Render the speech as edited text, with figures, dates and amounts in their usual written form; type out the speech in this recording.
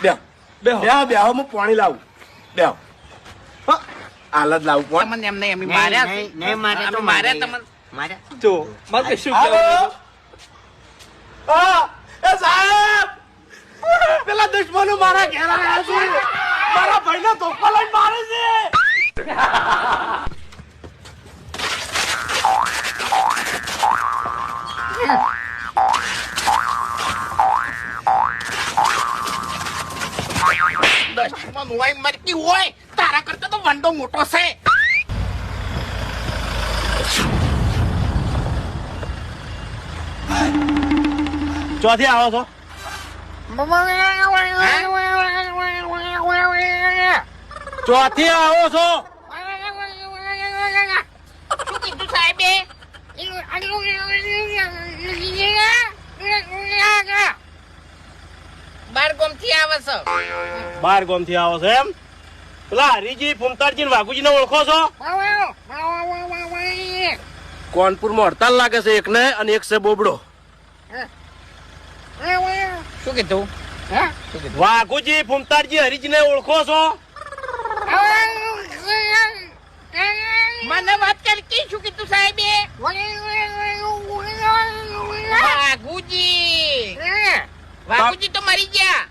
બેહો બેહો બેહો હું પાણી લાવું બેહો હાલત લાવું પણ તમને એમ નહીં અમે માર્યા છે. નહીં મારે તો માર્યા તમને માર્યા જો મારે શું એ સાહેબ પેલા દુશ્મનો મારા ઘેર આવ્યા છે મારા ભાઈને ધોકા લઈને મારે છે દશમાં હોય મરકી હોય તારા કરતા તો વંડો મોટો છે. ચોથી આવો છો ચોથી આવો છો શું કીધું સાહેબે? બાર ગોમથી આવે છે. 12 ગામ થી આવો છો એમ પેલા હરીજી ફૂમતાડજી ને વાઘુજી ને ઓળખો છો કોનપુર માં હડતાલ લાગે છે એક ને અને એક છે બોબડો શું કીધું? વાઘુજી ફૂમતાડજી હરીજી ને ઓળખો છો મને વાત કરી કે શું કીધું સાહેબે? વાઘુજી વાઘુજી તો મરી ગયા.